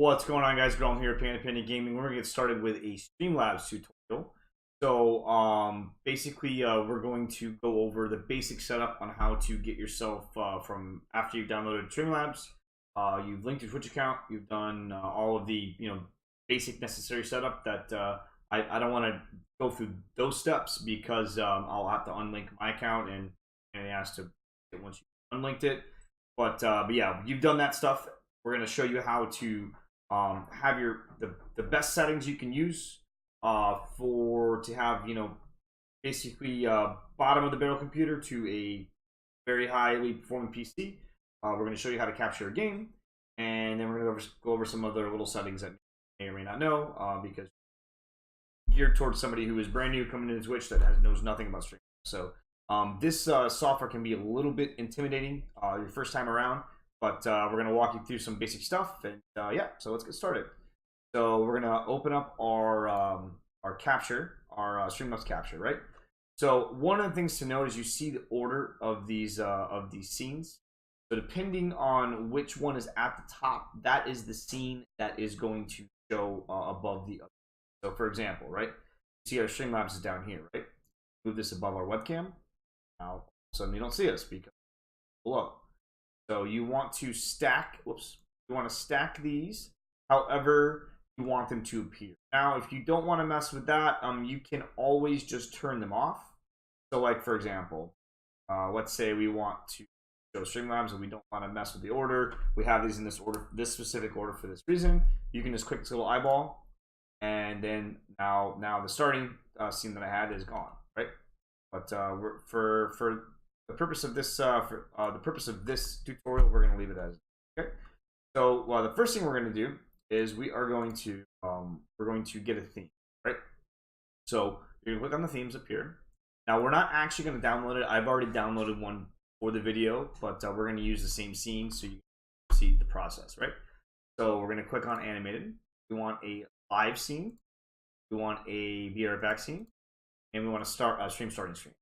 What's going on, guys? Graham here at Panda Gaming. We're gonna get started with a Streamlabs tutorial. So basically, we're going to go over the basic setup on how to get yourself from after you've downloaded Streamlabs. You've linked your Twitch account. You've done all of the basic necessary setup. That I don't want to go through those steps because I'll have to unlink my account and it has to once you unlinked it. But yeah, you've done that stuff. We're going to show you how to have the best settings you can use to have basically bottom of the barrel computer to a very highly performing PC. We're going to show you how to capture a game, and then we're going to go over some other little settings that you may or may not know because geared towards somebody who is brand new coming into Twitch that knows nothing about streaming. So this software can be a little bit intimidating your first time around. But we're going to walk you through some basic stuff, and yeah, so let's get started. So we're going to open up our capture, our Streamlabs capture, right? So one of the things to note is you see the order of these scenes. So depending on which one is at the top, that is the scene that is going to show above the other. So for example, right? You see our Streamlabs is down here, right? Move this above our webcam. Now all of a sudden you don't see us because it's below. So you want to stack, you want to stack these however you want them to appear. Now, if you don't want to mess with that, you can always just turn them off. So like, for example, let's say we want to show Streamlabs and we don't want to mess with the order. We have these in this order, this specific order for this reason. You can just click this little eyeball, and then now the starting scene that I had is gone, right? But for the purpose of this tutorial, we're going to leave it as okay. So the first thing we're going to do is we're going to get a theme, right? So you're going to click on the themes up here. Now we're not actually going to download it. I've already downloaded one for the video, but we're going to use the same scene so you can see the process, right? So we're going to click on animated. We want a live scene. We want a VRFX scene, and we want to start a stream starting screen.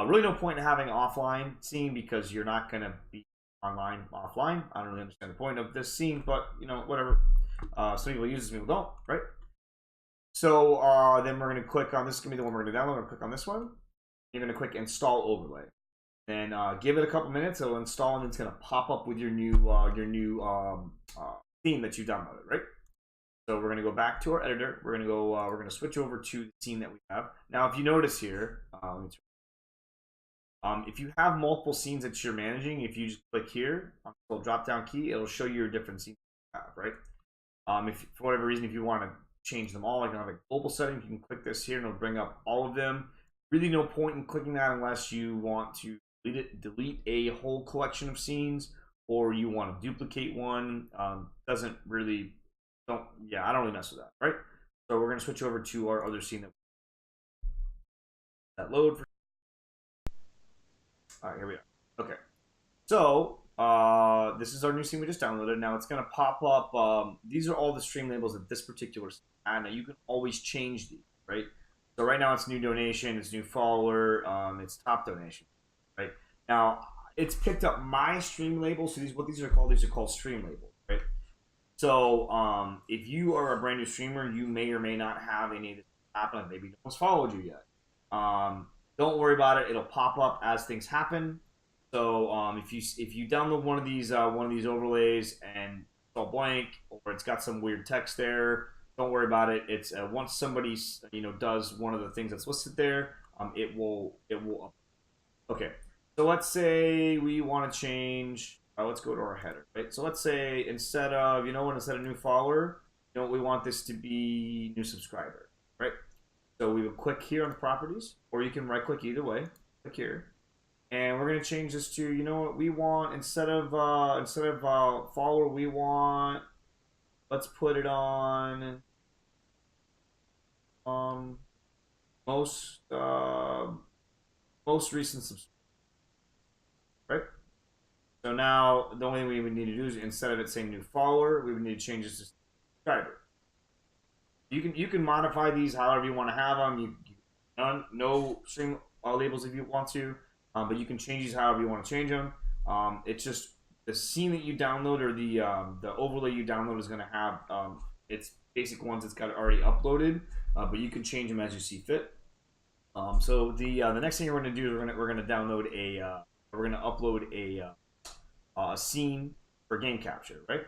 Really no point in having an offline scene because you're not going to be online offline. I don't really understand the point of this scene, but whatever. Some people use this, some people don't, right? So then we're going to click on this. Is going to be the one we're going to download. We're going to click on this one. You're going to click install overlay. Then give it a couple minutes. It'll install and it's going to pop up with your new theme that you downloaded, right? So we're going to go back to our editor. We're going to switch over to the scene that we have. Now, if you notice here, if you have multiple scenes that you're managing, if you just click here on the little drop-down key, it'll show you your different scenes you have, right? If for whatever reason, if you want to change them all, like on a global setting, you can click this here and it'll bring up all of them. Really no point in clicking that unless you want to delete a whole collection of scenes, or you want to duplicate one. I don't really mess with that, right? So we're going to switch over to our other scene that load for. All right, here we are. Okay, so this is our new scene we just downloaded. Now it's going to pop up. These are all the stream labels at this particular scene. Now you can always change these, right? So right now it's new donation, it's new follower, it's top donation, right? Now it's picked up my stream labels. So what these are called stream labels, right? So if you are a brand new streamer, you may or may not have any of this happen. Maybe no one's followed you yet. Don't worry about it. It'll pop up as things happen. So if you download one of these overlays and it's all blank or it's got some weird text there, don't worry about it. It's once somebody does one of the things that's listed there, it will. Okay. So let's say we want to change. Let's go to our header. Right. So let's say instead of new follower, we want this to be new subscriber. Right. So we will click here on the properties, or you can right click either way. Click here, and we're going to change this to what we want instead of follower. We want, let's put it on most recent subscriber. Right. So now the only thing we would need to do is instead of it saying new follower, we would need to change this to subscriber. You can modify these however you want to have them. No string labels if you want to, but you can change these however you want to change them. It's just the scene that you download or the overlay you download is going to have its basic ones. It's got it already uploaded, but you can change them as you see fit. So the next thing we're going to do is we're going to download we're going to upload a scene for game capture, right?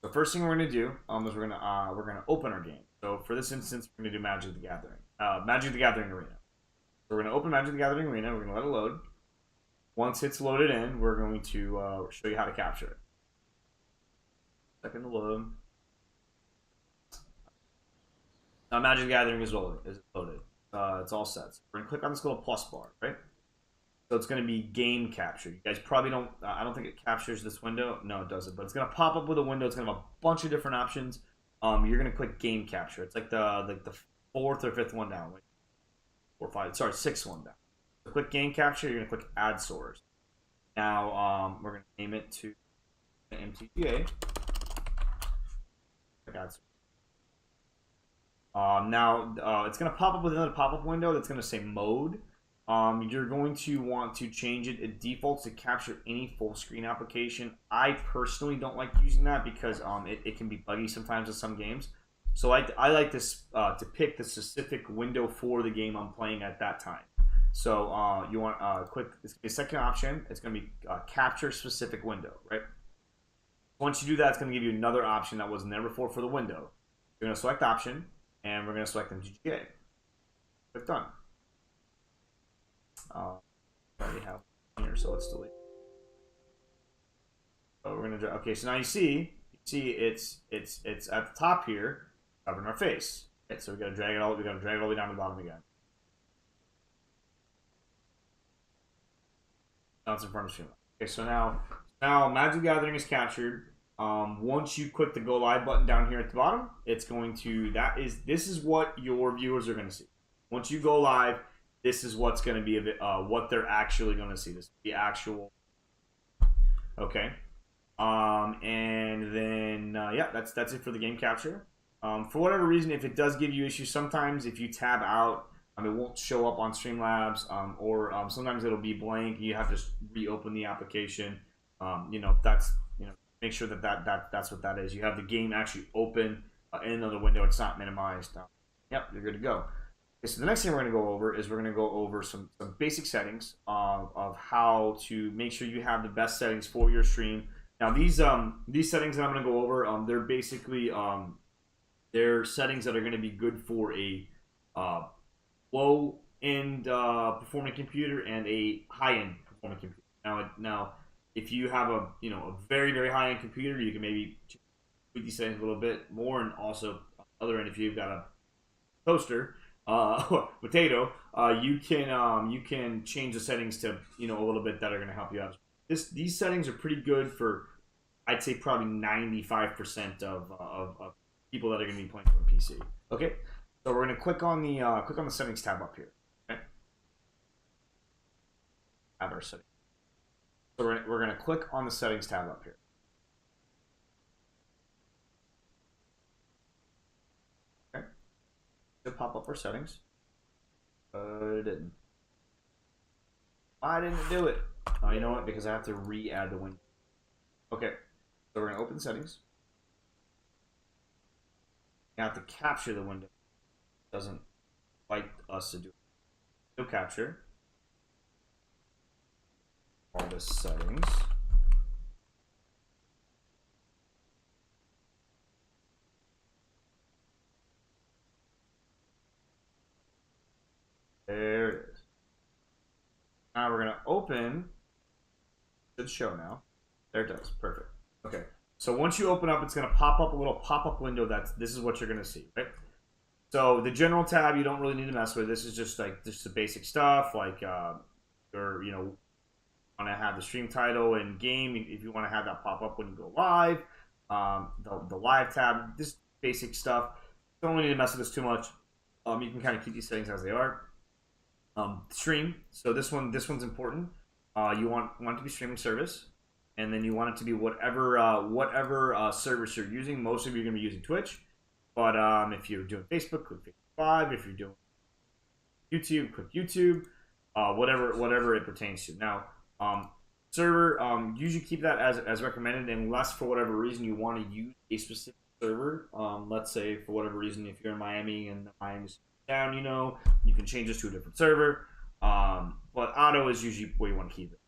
The first thing we're going to do is we're going to open our game. So for this instance, we're going to do Magic the Gathering, Magic the Gathering Arena. So we're going to open Magic the Gathering Arena. We're going to let it load. Once it's loaded in, we're going to show you how to capture it. Second to load. Now Magic the Gathering is loaded. It's all set. So we're going to click on this little plus bar, right? So it's going to be game capture. You guys probably don't, I don't think it captures this window. No, it doesn't. But it's going to pop up with a window. It's going to have a bunch of different options. You're going to click game capture. It's like the fourth or fifth one down. Sixth one down. So click game capture. You're going to click add source. Now we're going to name it to MTGA. Click add source. Now it's going to pop up with another pop-up window that's going to say mode. You're going to want to change it. It defaults to capture any full screen application. I personally don't like using that because it can be buggy sometimes in some games. So I like this to pick the specific window for the game I'm playing at that time. So you want click the second option. It's going to be capture specific window, right? Once you do that, it's going to give you another option that wasn't there before for the window. You're going to select option, and we're going to select MTGA. Click done. I already have here, so let's delete. So we're gonna okay. So now you see it's at the top here, covering our face. Okay, so we gotta drag it all. We gotta drag it all the way down to the bottom again. Now it's in front of Streamlabs. Okay, so now Magic the Gathering is captured. Once you click the go live button down here at the bottom, it's going to this is what your viewers are gonna see. Once you go live, this is what's going to be what they're actually going to see. This is the actual. Okay. And then yeah, that's it for the game capture. For whatever reason, if it does give you issues, sometimes if you tab out, it won't show up on Streamlabs, or sometimes it'll be blank. You have to reopen the application. That's make sure that's what that is. You have the game actually open in another window. It's not minimized. Yep, you're good to go. Okay, so the next thing we're going to go over is we're going to go over some basic settings of how to make sure you have the best settings for your stream. Now these settings that I'm going to go over, they're basically they're settings that are going to be good for a low-end performing computer and a high-end performing computer. Now if you have a very very high-end computer, you can maybe tweak these settings a little bit more, and also on the other end, if you've got a toaster. Potato, you can change the settings to a little bit that are going to help you out. These settings are pretty good for, I'd say, probably 95% of people that are going to be playing from a PC. Okay, so we're going to click on the settings tab up here. Okay, have our settings. So we're going to click on the settings tab up here. To pop up our settings. It didn't. Why didn't it do it? Oh, you know what? Because I have to re-add the window. Okay, so we're going to open settings. You have to capture the window. It doesn't like us to do it. So capture all the settings. There it is. Now we're going to open. It should show now. There it does. Perfect. Okay. So once you open up, it's going to pop up a little pop-up window. This is what you're going to see, right? So the general tab, you don't really need to mess with. This is just the basic stuff, like want to have the stream title and game. If you want to have that pop up when you go live, the live tab, this basic stuff. Don't really need to mess with this too much. You can kind of keep these settings as they are. Stream. So this one's important. You want it to be streaming service, and then you want it to be whatever service you're using. Most of you are going to be using Twitch, but if you're doing Facebook, click Facebook Live. If you're doing YouTube, click YouTube. Whatever it pertains to. Now, server. Usually keep that as recommended, unless for whatever reason you want to use a specific server. Let's say for whatever reason, if you're in Miami and Miami's down, you can change this to a different server. But auto is usually where you want to keep it.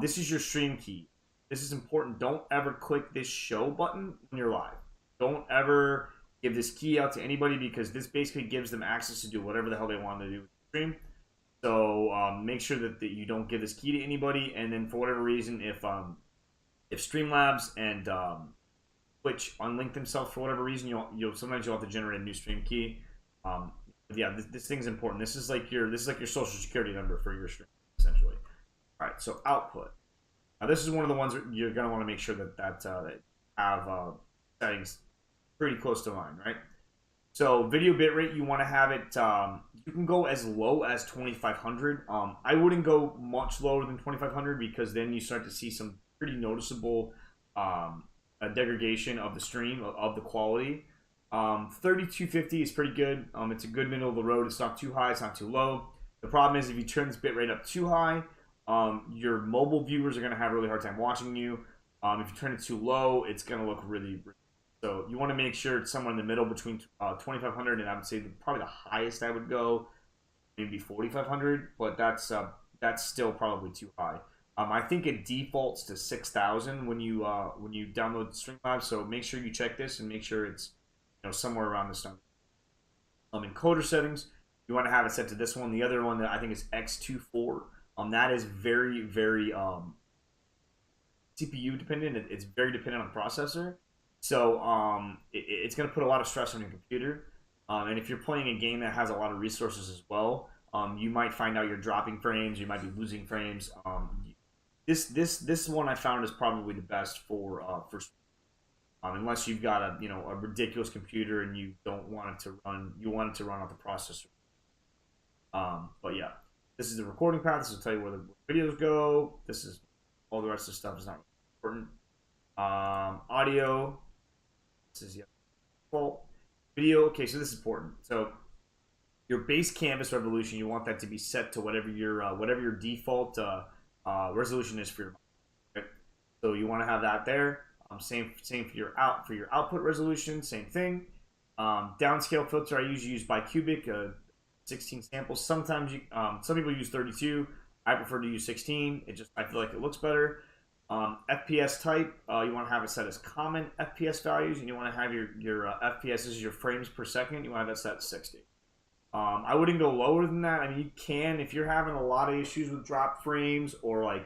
This is your stream key. This is important. Don't ever click this show button when you're live. Don't ever give this key out to anybody, because this basically gives them access to do whatever the hell they want to do with the stream. So make sure that you don't give this key to anybody. And then for whatever reason, if Streamlabs and Twitch unlink themselves for whatever reason, sometimes you'll have to generate a new stream key. Yeah, this thing's important. This is like your social security number for your stream, essentially. All right, so output. Now this is one of the ones you're gonna want to make sure that have settings pretty close to mine, right? So video bitrate, you want to have it. You can go as low as 2500. I wouldn't go much lower than 2500, because then you start to see some pretty noticeable degradation of the stream, of the quality. 3250 is pretty good. It's a good middle of the road. It's not too high, it's not too low. The problem is if you turn this bitrate up too high, your mobile viewers are going to have a really hard time watching you. If you turn it too low, it's going to look really. So you want to make sure it's somewhere in the middle between 2500 and I would say probably the highest I would go, maybe 4500, but that's still probably too high. I think it defaults to 6000 when you download Streamlabs, so make sure you check this and make sure it's somewhere around this number. Encoder settings, you want to have it set to this one. The other one that I think is X24. That is very, very CPU dependent. It's very dependent on the processor. So it's going to put a lot of stress on your computer. And if you're playing a game that has a lot of resources as well, you might find out you're dropping frames. You might be losing frames. This one I found is probably the best for unless you've got a ridiculous computer and you don't want it to run. You want it to run off the processor. But yeah. This is the recording path. This will tell you where the videos go. This is all the rest of the stuff is not important. Audio. This is the default. Video. Okay, so this is important. So your base canvas resolution, you want that to be set to whatever your default resolution is for your mic. Okay? So you want to have that there. Same for your output resolution. Same thing. Downscale filter I usually use bicubic. 16 samples. Sometimes some people use 32. I prefer to use 16. I feel like it looks better. FPS type, you want to have it set as common FPS values, and you want to have your FPS. This is your frames per second. You want to have that set at 60. I wouldn't go lower than that. I mean, you can if you're having a lot of issues with drop frames or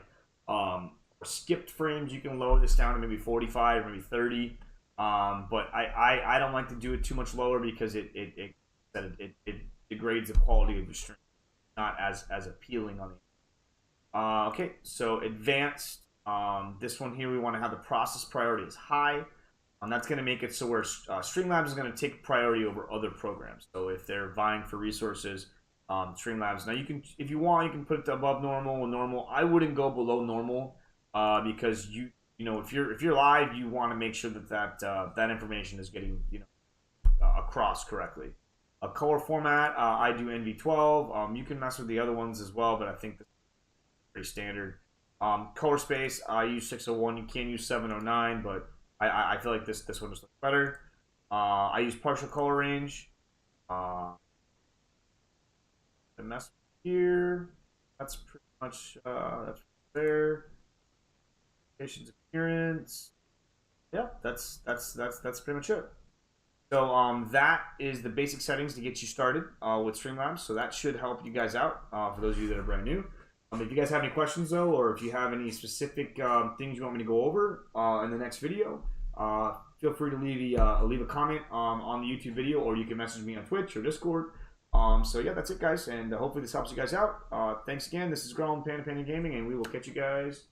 or skipped frames. You can lower this down to maybe 45 or maybe 30. But I don't like to do it too much lower, because it degrades the quality of your stream, not as appealing on the okay, so advanced. This one here, we want to have the process priority as high. That's going to make it so where Streamlabs is going to take priority over other programs. So if they're vying for resources, Streamlabs. Now you can, if you want, you can put it above normal and normal. I wouldn't go below normal, because if you're live, you want to make sure that information is getting across correctly. A color format, I do NV12. You can mess with the other ones as well, but I think that's pretty standard. Color space, I use 601. You can use 709, but I feel like this one just looks better. I use partial color range. The mess here, that's pretty much that's there. Patient's appearance. Yeah, that's pretty much it. So that is the basic settings to get you started with Streamlabs. So that should help you guys out for those of you that are brand new. If you guys have any questions though, or if you have any specific things you want me to go over in the next video, feel free to leave a comment on the YouTube video, or you can message me on Twitch or Discord. So yeah, that's it, guys, and hopefully this helps you guys out. Thanks again. This is Grown Panda Gaming, and we will catch you guys.